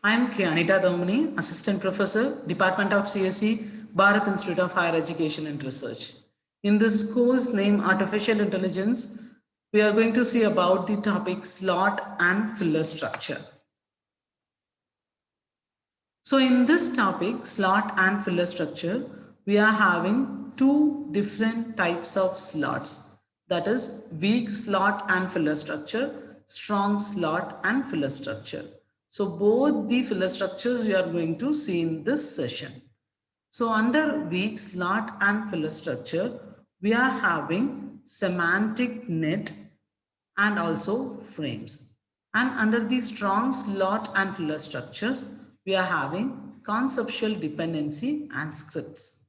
I am K. Anita Domini, Assistant Professor, Department of CSE, Bharat Institute of Higher Education and Research. In this course named Artificial Intelligence, we are going to see about the topic slot and filler structure. So in this topic, slot and filler structure, we are having two different types of slots. That is weak slot and filler structure, strong slot and filler structure. So both the filler structures we are going to see in this session. So under weak slot and filler structure, we are having semantic net and also frames. And under the strong slot and filler structures, we are having conceptual dependency and scripts.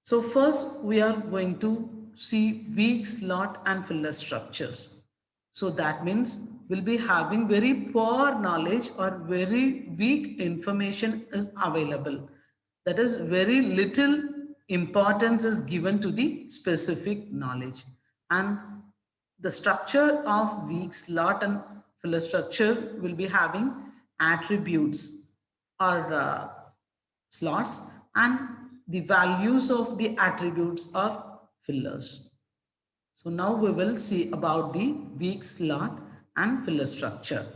So first we are going to see weak slot and filler structures. So that means we'll be having very poor knowledge or very weak information is available. That is very little importance is given to the specific knowledge. And the structure of weak slot and filler structure will be having attributes or slots, and the values of the attributes are fillers. So now we will see about the weak slot and filler structure.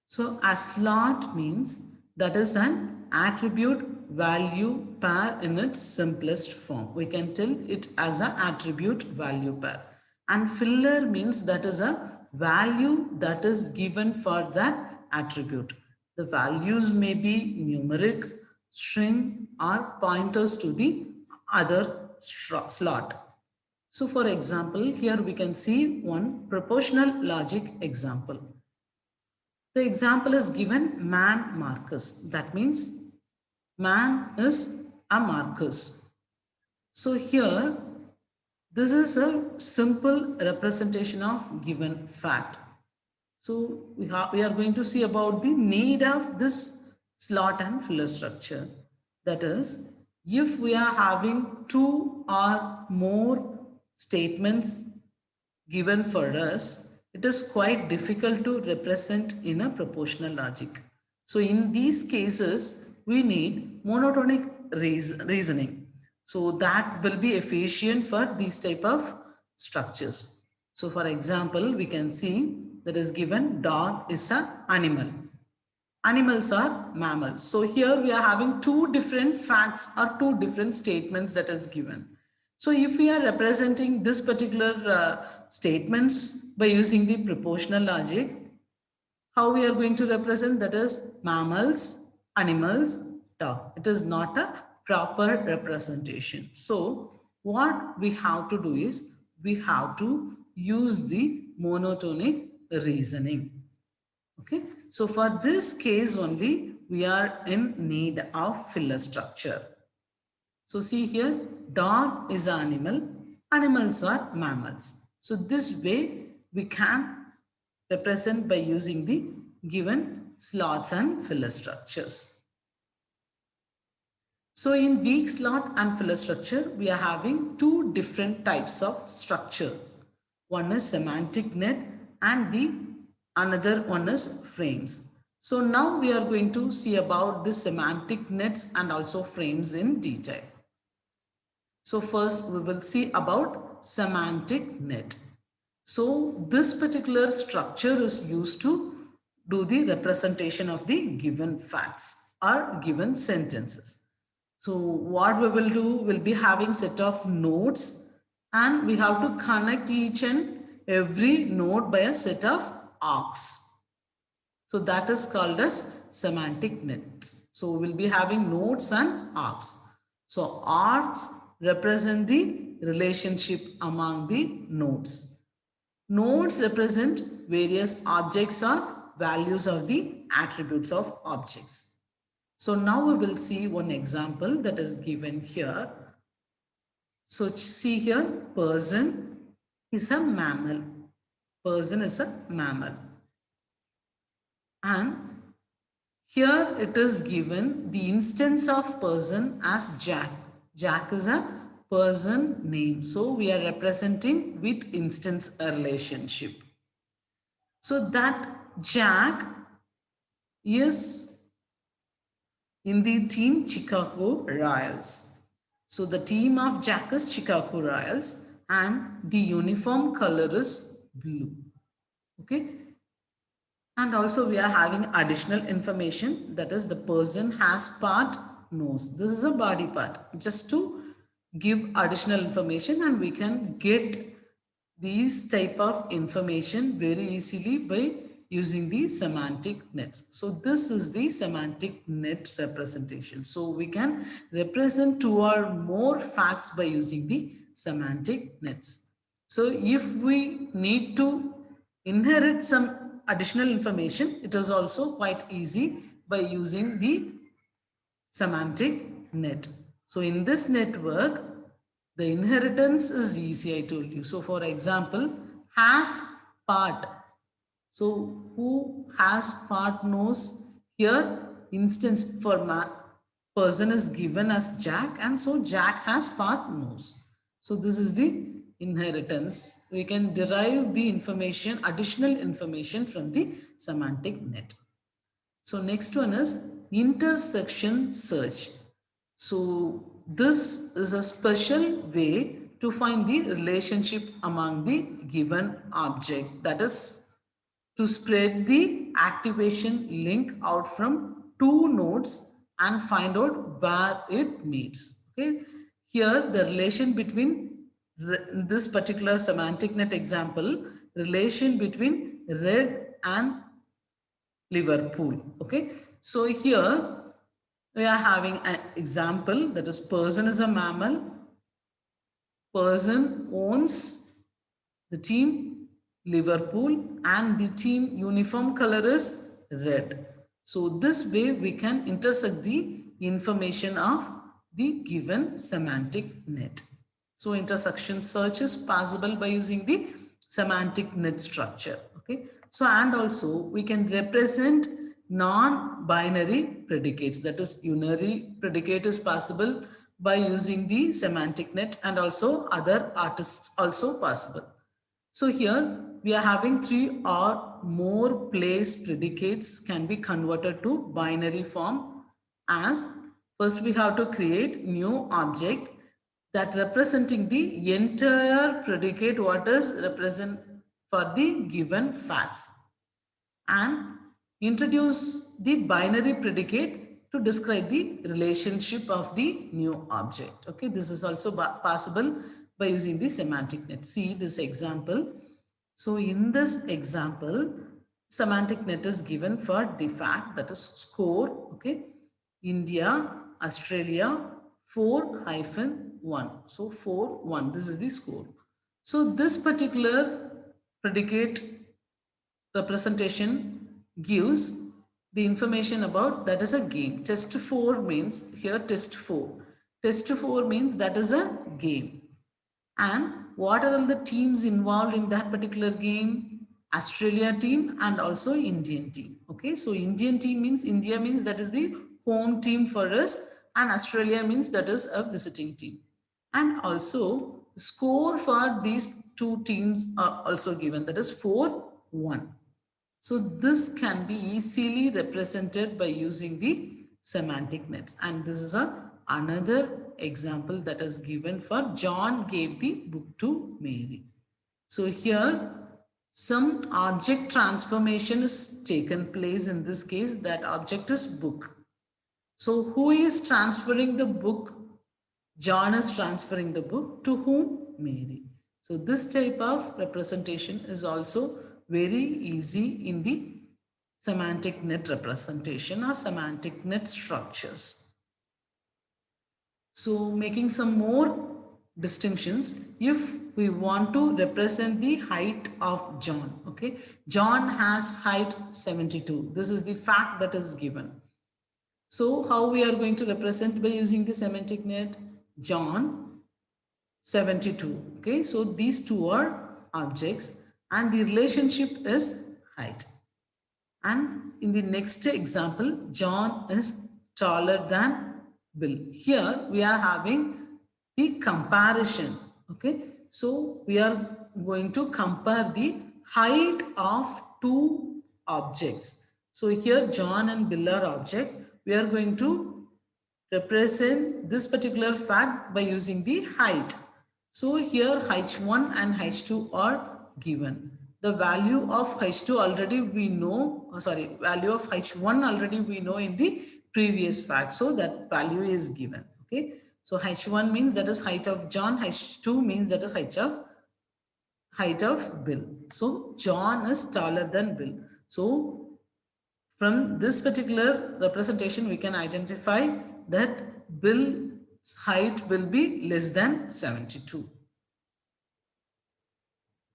So a slot means that is an attribute value pair in its simplest form. We can tell it as an attribute value pair. And filler means that is a value that is given for that attribute. The values may be numeric, string, or pointers to the other slot. So for example, here we can see one proportional logic example. The example is given man Marcus. That means man is a Marcus. So here, this is a simple representation of given fact. So we are going to see about the need of this slot and filler structure. That is, if we are having two or more statements given for us, it is quite difficult to represent in a proportional logic. So in these cases, we need monotonic reasoning. So that will be efficient for these type of structures. So for example, we can see that is given dog is an animal. Animals are mammals. So here we are having two different facts or two different statements that is given. So if we are representing this particular statements by using the proportional logic, how we are going to represent, that is mammals, animals, dog. It is not a proper representation. So what we have to do is we have to use the monotonic reasoning. Okay, so for this case only we are in need of filler structure. So see here, dog is an animal, animals are mammals. So this way we can represent by using the given slots and filler structures. So in weak slot and filler structure, we are having two different types of structures. One is semantic net and the another one is frames. So now we are going to see about the semantic nets and also frames in detail. So first we will see about semantic net. So this particular structure is used to do the representation of the given facts or given sentences. So what we will do, we'll be having set of nodes and we have to connect each and every node by a set of arcs. So that is called as semantic nets. So we'll be having nodes and arcs. So arcs represent the relationship among the nodes. Nodes represent various objects or values of the attributes of objects. So now we will see one example that is given here. So see here, person is a mammal. Person is a mammal. And here it is given the instance of person as Jack. Jack is a person name. So we are representing with instance a relationship. So that Jack is in the team Chicago Royals. So the team of Jack is Chicago Royals and the uniform color is blue. Okay. And also we are having additional information, that is the person has part nose. This is a body part just to give additional information, and we can get these type of information very easily by using the semantic nets. So this is the semantic net representation. So we can represent two or more facts by using the semantic nets. So if we need to inherit some additional information, it is also quite easy by using the semantic net. So in this network, the inheritance is easy, I told you. So for example, has part. So who has part knows here instance for person is given as Jack, and so Jack has part knows. So this is the inheritance. We can derive the information, additional information from the semantic net. So next one is intersection search. So this is a special way to find the relationship among the given object, that is to spread the activation link out from two nodes and find out where it meets. Okay. Here the relation between this particular semantic net example, relation between red and Liverpool. Okay. So here we are having an example, that is person is a mammal, person owns the team Liverpool and the team uniform color is red. So this way we can intersect the information of the given semantic net. So intersection search is possible by using the semantic net structure. Okay. So and also we can represent non-binary predicates, that is unary predicate is possible by using the semantic net, and also other artists also possible. So here we are having three or more place predicates can be converted to binary form as first we have to create new object that representing the entire predicate what is represent for the given facts, and introduce the binary predicate to describe the relationship of the new object. Okay, this is also possible by using the semantic net. See this example. So in this example, semantic net is given for the fact, that is score. Okay, India, Australia 4-1. So 4-1. This is the score. So this particular predicate representation gives the information about that is a game. Test 4 means here test 4. Test 4 means that is a game. And what are all the teams involved in that particular game? Australia team and also Indian team. Okay, so Indian team means India means that is the home team for us, and Australia means that is a visiting team. And also score for these two teams are also given, that is 4-1. So this can be easily represented by using the semantic nets. And this is another example that is given for John gave the book to Mary. So here some object transformation is taken place. In this case, that object is book. So who is transferring the book? John is transferring the book to whom? Mary. So this type of representation is also very easy in the semantic net representation or semantic net structures. So making some more distinctions, if we want to represent the height of John, okay, John has height 72. This is the fact that is given. So how we are going to represent by using the semantic net? John 72. Okay, so these two are objects and the relationship is height. And in the next example, John is taller than Bill. Here we are having the comparison. Okay, so we are going to compare the height of two objects. So here John and Bill are object. We are going to represent this particular fact by using the height. So here h1 and h2 are given. The value of h2 already we know, value of h1 already we know in the previous fact. So that value is given. Okay. So h1 means that is height of John, h2 means that is height of Bill. So John is taller than Bill. So from this particular representation, we can identify that Bill's height will be less than 72.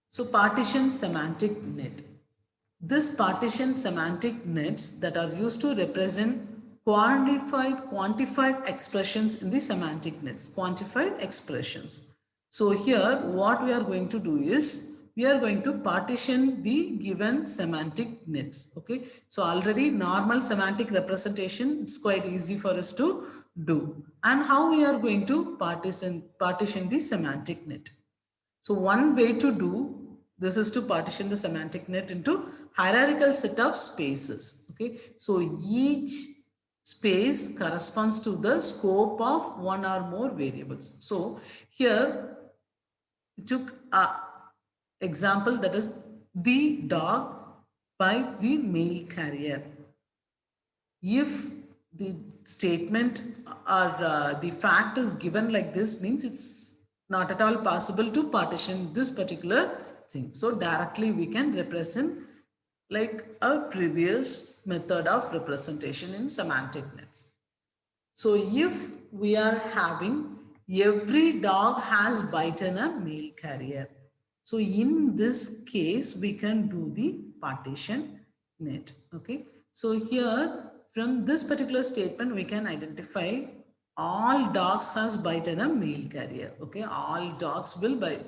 So partition semantic net. This partition semantic nets that are used to represent quantified expressions in the semantic nets, quantified expressions. So here what we are going to do is we are going to partition the given semantic nets. Okay. So already normal semantic representation, it's quite easy for us to do. And how we are going to partition the semantic net. So one way to do this is to partition the semantic net into hierarchical set of spaces. Okay. So each space corresponds to the scope of one or more variables. So here we took a example, that is the dog by the mail carrier. If the statement or the fact is given like this, means it's not at all possible to partition this particular thing. So directly we can represent like a previous method of representation in semantic nets. So if we are having every dog has bitten a mail carrier. So in this case, we can do the partition net. Okay. So here from this particular statement, we can identify all dogs has bitten a mail carrier. Okay. All dogs will bite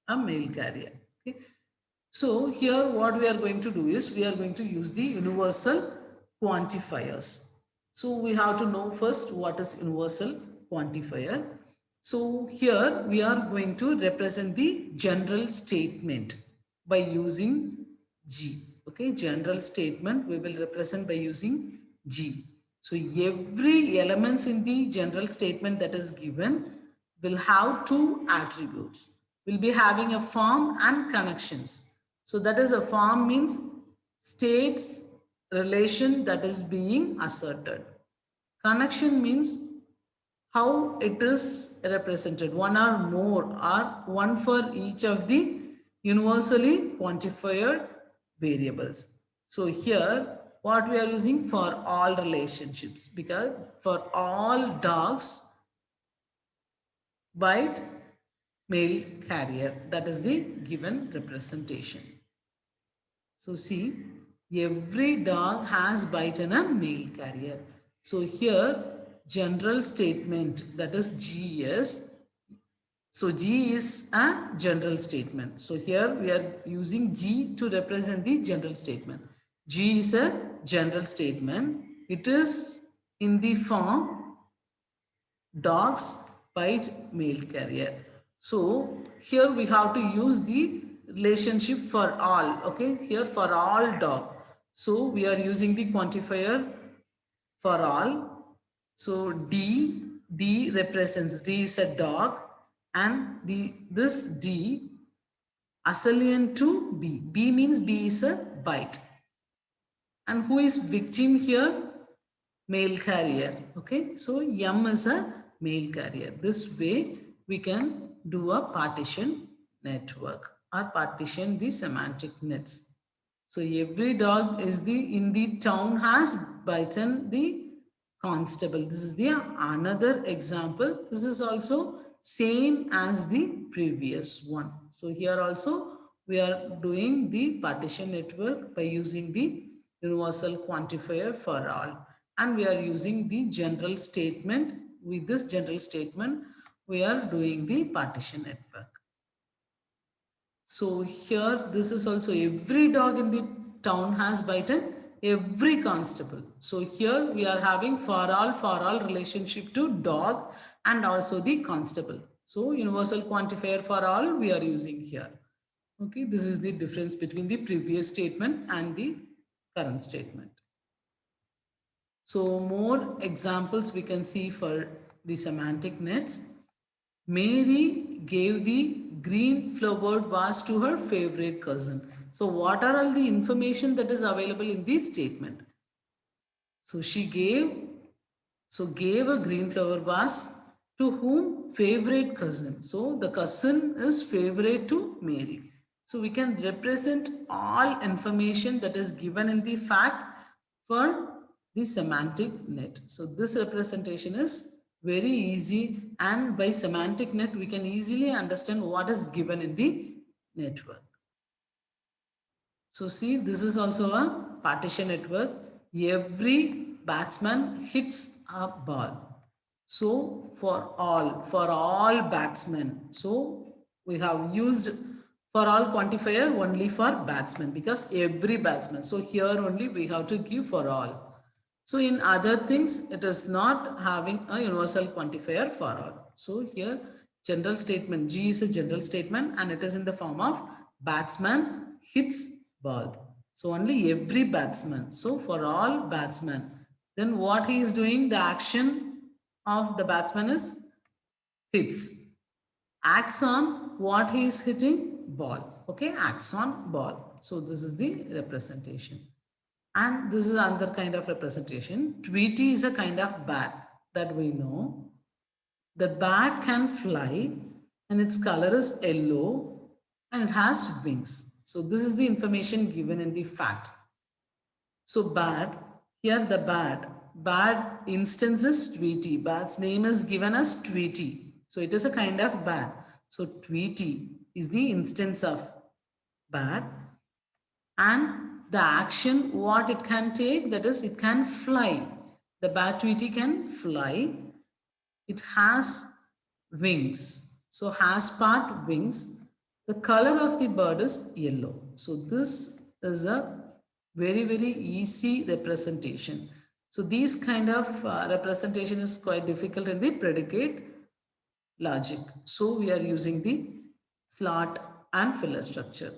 a mail carrier. Okay. So here what we are going to do is we are going to use the universal quantifiers. So we have to know first what is universal quantifier. So here we are going to represent the general statement by using G. Okay, general statement we will represent by using G. So every elements in the general statement that is given will have two attributes. We'll be having a form and connections. So that is, a form means states relation that is being asserted. Connection means how it is represented, one or more or one for each of the universally quantified variables. So here what we are using for all relationships, because for all dogs bite mail carrier, that is the given representation. So see, every dog has bitten a mail carrier. So here general statement, that is G is, so G is a general statement. So here we are using G to represent the general statement. G is a general statement. It is in the form dogs bite mail carrier. So here we have to use the relationship for all. Okay, here for all dog. So we are using the quantifier for all. So D represents, D is a dog, and this D assign to B. B means B is a bite. And who is victim here? Mail carrier. Okay, so M is a mail carrier. This way we can do a partition network or partition the semantic nets. So every dog is in the town has bitten the constable. This is the another example. This is also same as the previous one. So here also we are doing the partition network by using the universal quantifier for all, and we are using the general statement. With this general statement we are doing the partition network. So here this is also every dog in the town has bitten every constable. So here we are having for all relationship to dog and also the constable. So universal quantifier for all we are using here. Okay, this is the difference between the previous statement and the current statement. So more examples we can see for the semantic nets. Mary gave the green flowered vase to her favorite cousin. So what are all the information that is available in this statement? So she gave a green flower vase to whom? Favorite cousin. So the cousin is favorite to Mary. So we can represent all information that is given in the fact for the semantic net. So this representation is very easy, and by semantic net we can easily understand what is given in the network. So see, this is also a partition network. Every batsman hits a ball. So for all batsmen. So we have used for all quantifier only for batsmen because every batsman. So here only we have to give for all. So in other things, it is not having a universal quantifier for all. So here general statement, G is a general statement and it is in the form of batsman hits ball. So only every batsman. So for all batsmen, then what he is doing, the action of the batsman is hits. Acts on what he is hitting? Ball. Okay, acts on ball. So this is the representation. And this is another kind of representation. Tweety is a kind of bat that we know. The bat can fly and its color is yellow and it has wings. So this is the information given in the fact. So bat, here the bat instance is Tweety. Bat's name is given as Tweety. So it is a kind of bat. So Tweety is the instance of bat, and the action what it can take, that is it can fly. The bat Tweety can fly. It has wings. So has part wings. The color of the bird is yellow. So this is a very easy representation. So these kind of representation is quite difficult in the predicate logic. So we are using the slot and filler structure.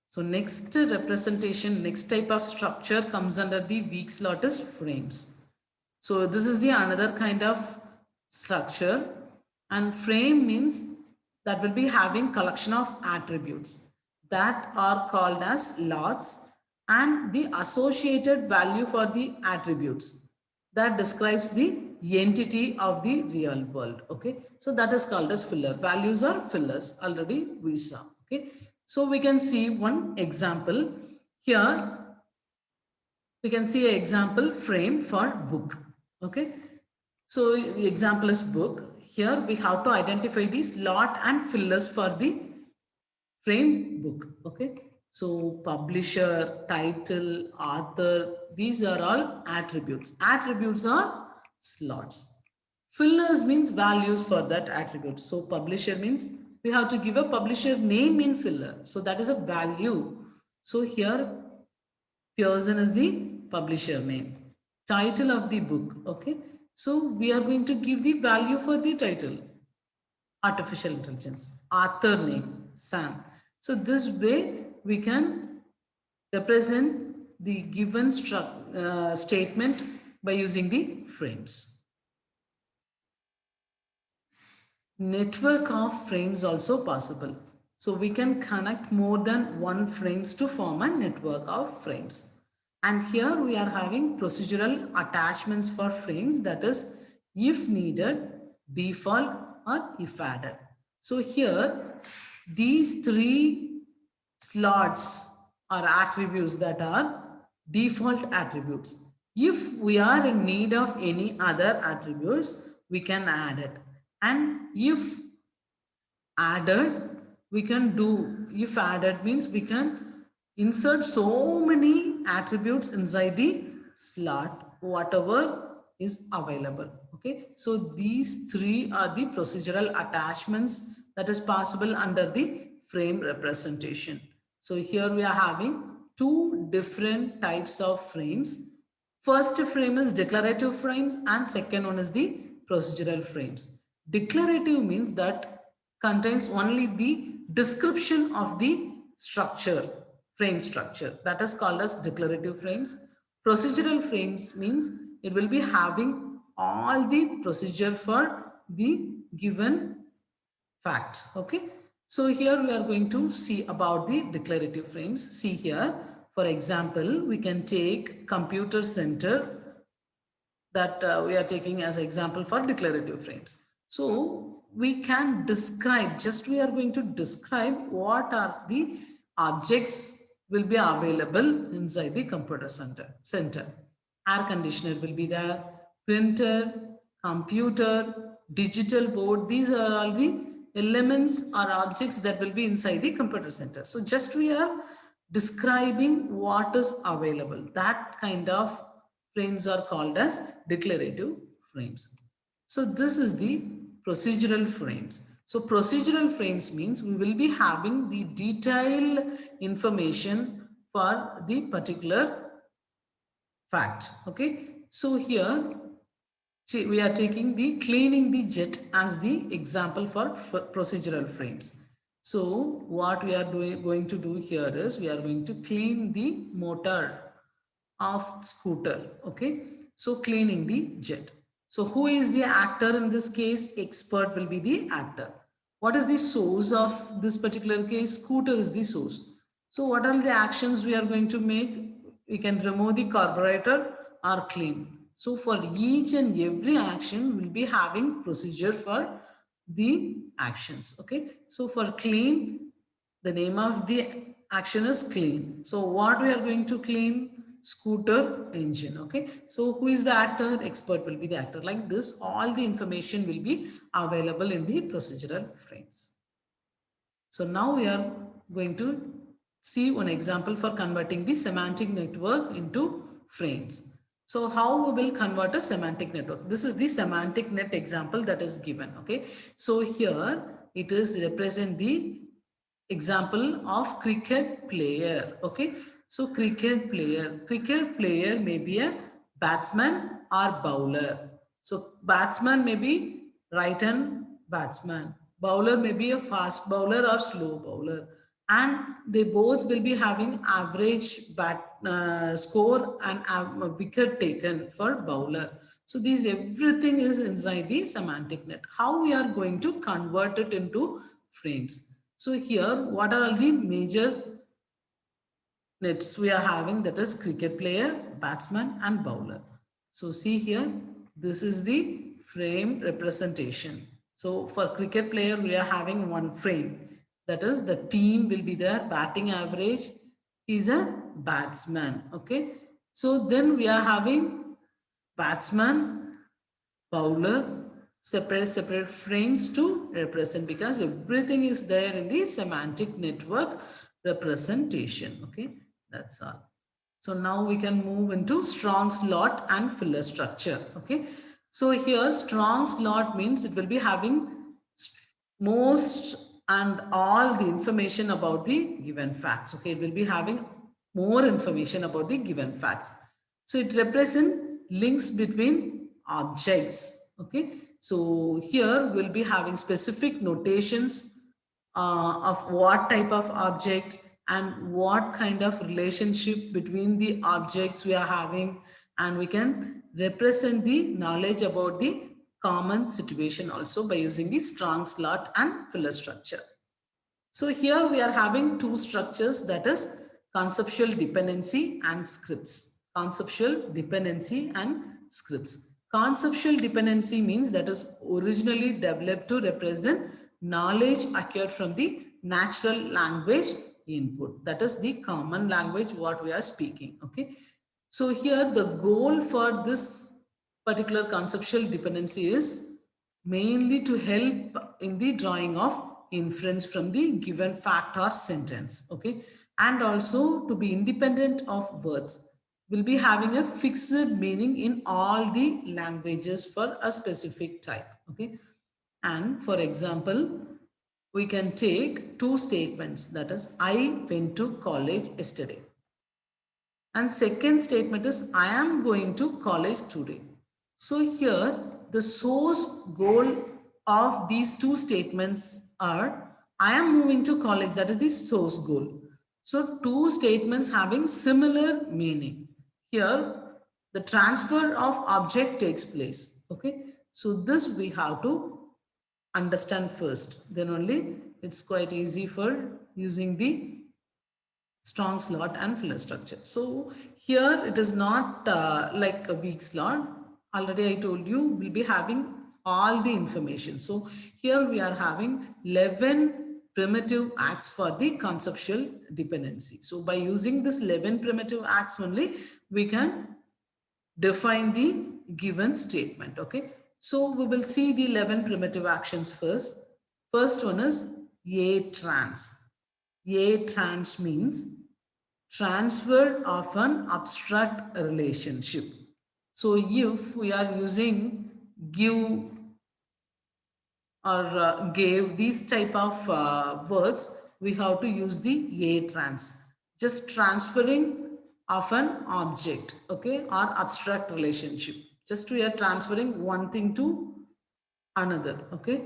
So next representation, next type of structure comes under the weak slot is frames. So this is the another kind of structure, and frame means that will be having collection of attributes that are called as lots and the associated value for the attributes that describes the entity of the real world. Okay, so that is called as filler. Values are fillers, already we saw. Okay, so we can see one example here. We can see an example frame for book. Okay, so the example is book. Here we have to identify the slot and fillers for the frame book. Okay, so publisher, title, author, these are all attributes. Attributes are slots. Fillers means values for that attribute. So publisher means we have to give a publisher name in filler. So that is a value. So here Pearson is the publisher name. Title of the book. Okay. So we are going to give the value for the title. Artificial intelligence. Author name. Sam. So this way we can represent the given statement by using the frames. Network of frames also possible. So we can connect more than one frames to form a network of frames. And here we are having procedural attachments for frames, that is if needed, default or if added. So here these three slots are attributes that are default attributes. If we are in need of any other attributes, we can add it. And if added, we can do, if added means we can insert so many attributes inside the slot, whatever is available. Okay, so these three are the procedural attachments that is possible under the frame representation. So here we are having two different types of frames. First frame is declarative frames and second one is the procedural frames. Declarative means that contains only the description of the structure, frame structure. That is called as declarative frames. Procedural frames means it will be having all the procedure for the given fact. Okay. So here we are going to see about the declarative frames. See here, for example, we can take computer center that we are taking as example for declarative frames. So we can describe, just we are going to describe what are the objects will be available inside the computer center. Air conditioner will be there, printer, computer, digital board. These are all the elements or objects that will be inside the computer center. So just we are describing what is available. That kind of frames are called as declarative frames. So this is the procedural frames. So procedural frames means we will be having the detailed information for the particular fact. Okay. So here we are taking the cleaning the jet as the example for procedural frames. So what we are going to do here is we are going to clean the motor of scooter. Okay. So cleaning the jet. So who is the actor in this case? Expert will be the actor. What is the source of this particular case? Scooter is the source. So what are the actions we are going to make? We can remove the carburetor or clean. So for each and every action, we'll be having procedure for the actions. Okay. So for clean, the name of the action is clean. So what we are going to clean? Scooter engine. Okay. So who is the actor? Expert will be the actor. Like this, all the information will be available in the procedural frames. So now we are going to see one example for converting the semantic network into frames. So how we will convert a semantic network? This is the semantic net example that is given. Okay. So here it is represent the example of cricket player. Okay. So cricket player may be a batsman or bowler. So batsman may be right hand batsman. Bowler may be a fast bowler or slow bowler. And they both will be having average score and wicket taken for bowler. So these everything is inside the semantic net. How we are going to convert it into frames? So here, what are all the major nets we are having? That is cricket player, batsman and bowler. So see here, this is the frame representation. So for cricket player, we are having one frame. That is the team will be there, batting average is a batsman. Okay. So then we are having batsman, bowler, separate frames to represent, because everything is there in the semantic network representation. Okay, that's all. So now we can move into strong slot and filler structure. Okay, so here strong slot means it will be having most and all the information about the given facts. Okay, it will be having more information about the given facts. So it represents links between objects. Okay, so here we'll be having specific notations of what type of object and what kind of relationship between the objects we are having, and we can represent the knowledge about the common situation also by using the strong slot and filler structure. So here we are having two structures, that is conceptual dependency and scripts. Conceptual dependency and scripts. Conceptual dependency means that is originally developed to represent knowledge acquired from the natural language input. That is the common language what we are speaking. Okay. So here the goal for this particular conceptual dependency is mainly to help in the drawing of inference from the given fact or sentence. Okay. And also to be independent of words, will be having a fixed meaning in all the languages for a specific type. Okay. And for example, we can take two statements, that is, I went to college yesterday. And second statement is, I am going to college today. So here the source goal of these two statements are, I am moving to college, that is the source goal. So two statements having similar meaning. here the transfer of object takes place. Okay, so this we have to understand first, then only it's quite easy for using the strong slot and filler structure. So here it is not like a weak slot. Already I told you we'll be having all the information. So here we are having 11 primitive acts for the conceptual dependency. So by using this 11 primitive acts only, we can define the given statement. Okay, so we will see the 11 primitive actions first. First one is a trans. A trans means transfer of an abstract relationship. So if we are using give or gave, these type of words, we have to use the a trans, just transferring of an object, okay, or abstract relationship. Just we are transferring one thing to another, okay.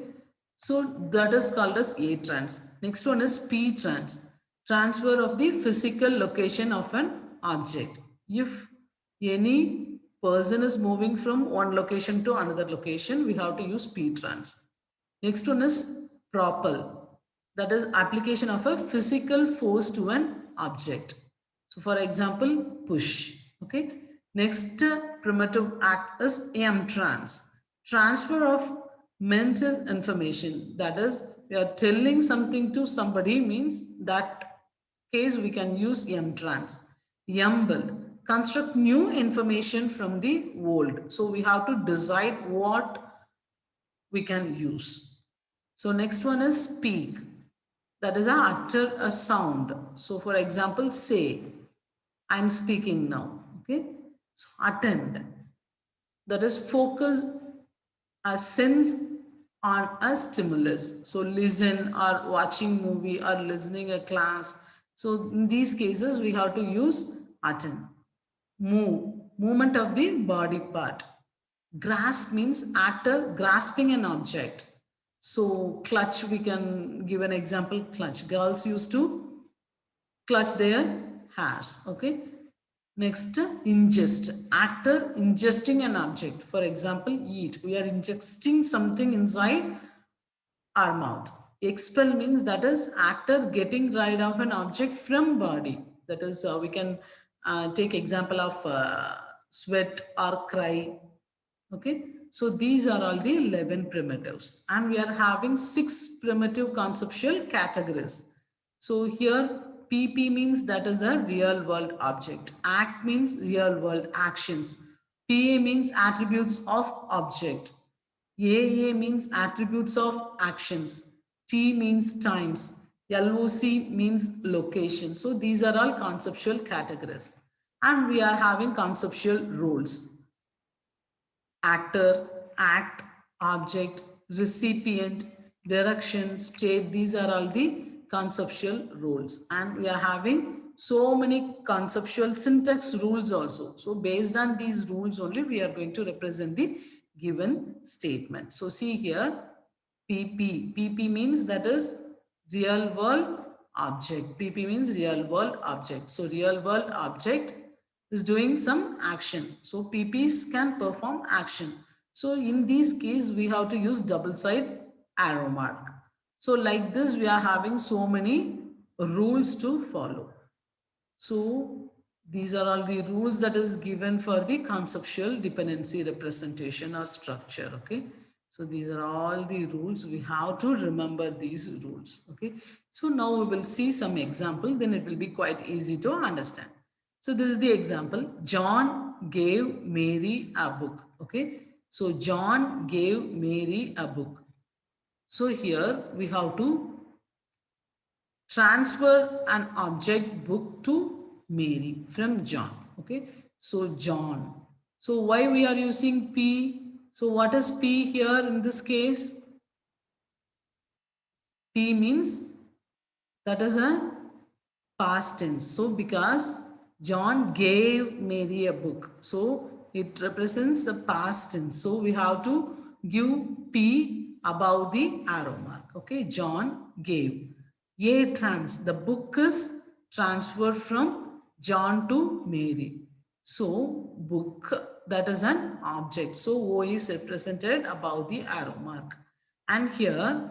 So that is called as a trans. Next one is p trans, transfer of the physical location of an object. If any person is moving from one location to another location, we have to use p trans. Next one is propel. That is application of a physical force to an object. So for example, push. Okay. Next primitive act is M-trans. Transfer of mental information. That is, we are telling something to somebody means that case we can use M-trans. M-build. Construct new information from the old. So we have to decide what we can use. So next one is speak. That is utter a sound. So for example, say, I'm speaking now. Okay. So attend. That is focus a sense on a stimulus. So listen or watching movie or listening a class. So in these cases, we have to use attend. Move. Movement of the body part. Grasp means actor grasping an object. So clutch, we can give an example, clutch. Girls used to clutch their hairs. Okay. Next, ingest. Actor ingesting an object. For example, eat. We are ingesting something inside our mouth. Expel means that is actor getting rid of an object from body. That is, we can take example of sweat or cry. Okay, so these are all the 11 primitives, and we are having 6 primitive conceptual categories. So here PP means that is the real world object. Act means real world actions. PA means attributes of object. AA means attributes of actions. T means times. LOC means location. So these are all conceptual categories. And we are having conceptual rules. Actor, act, object, recipient, direction, state. These are all the conceptual rules. And we are having so many conceptual syntax rules also. So based on these rules only, we are going to represent the given statement. So see here, PP. PP means that is real world object. PP means real world object. So real world object is doing some action. So PPs can perform action. So in this case, we have to use double side arrow mark. So like this, we are having so many rules to follow. So these are all the rules that is given for the conceptual dependency representation or structure. Okay. So these are all the rules. We have to remember these rules. Okay. So now we will see some example. Then it will be quite easy to understand. So this is the example. John gave Mary a book. Okay. So John gave Mary a book. So here we have to transfer an object book to Mary from John. Okay. So John. So why we are using P? So what is P here in this case? P means that is a past tense. So because John gave Mary a book, so it represents the past tense. So we have to give P above the arrow mark. Okay, John gave. A trans, the book is transferred from John to Mary. So book, that is an object. So O is represented above the arrow mark. And here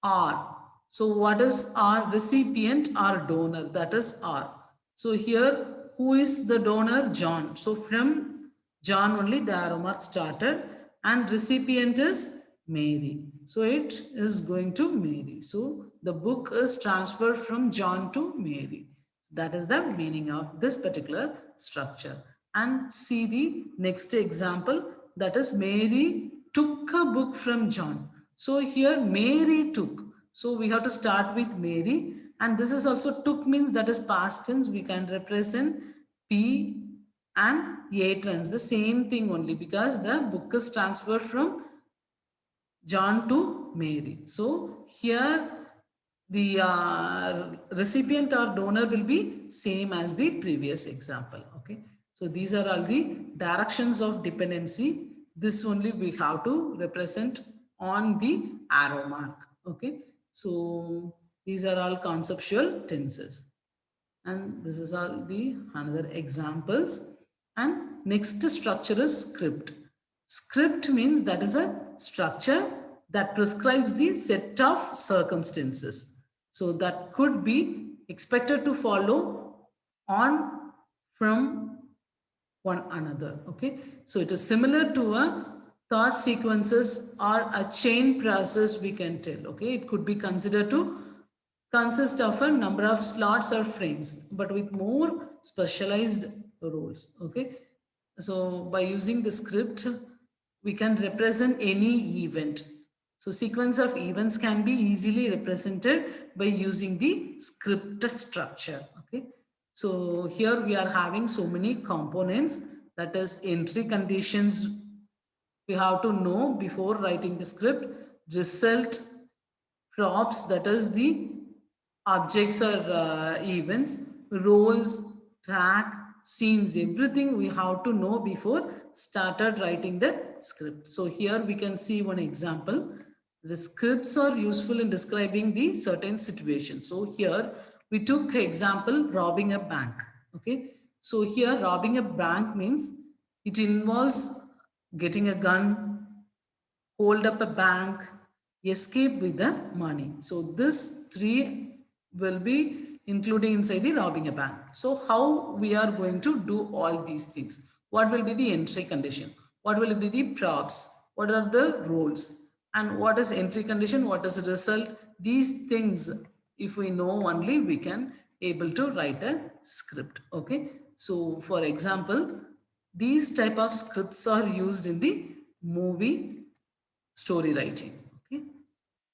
R. So what is R? Recipient or donor, that is R. So here, who is the donor? John. So from John only the arrow mark started, and recipient is Mary. So it is going to Mary. So the book is transferred from John to Mary. So that is the meaning of this particular structure. And see the next example, that is Mary took a book from John. So here Mary took. So we have to start with Mary, and this is also took means that is past tense. We can represent P and A trans, the same thing only, because the book is transferred from John to Mary. So here the recipient or donor will be same as the previous example. Okay. So these are all the directions of dependency. This only we have to represent on the arrow mark. Okay. So these are all conceptual tenses. And this is all the another examples. And next structure is script. Script means that is a structure that prescribes the set of circumstances. So that could be expected to follow on from one another. Okay, so it is similar to a thought sequences or a chain process, we can tell. Okay, it could be considered to consist of a number of slots or frames, but with more specialized roles. Okay, so by using the script, we can represent any event. So sequence of events can be easily represented by using the script structure. Okay, so here we are having so many components, that is entry conditions we have to know before writing the script, result, props, that is the objects or events, roles, track, scenes, everything we have to know before started writing the script. So here we can see one example. The scripts are useful in describing the certain situation. So here we took example robbing a bank. Okay. So here robbing a bank means it involves getting a gun, hold up a bank, escape with the money. So this three will be including inside the robbing a bank. So how we are going to do all these things? What will be the entry condition? What will be the props? What are the roles? And what is entry condition? What is the result? These things, if we know only, we can able to write a script. Okay. So for example, these type of scripts are used in the movie story writing. Okay,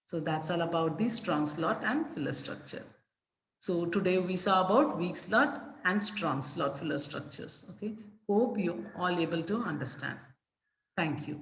so that's all about the strong slot and filler structure. So today we saw about weak slot and strong slot filler structures. Okay, hope you all able to understand. Thank you.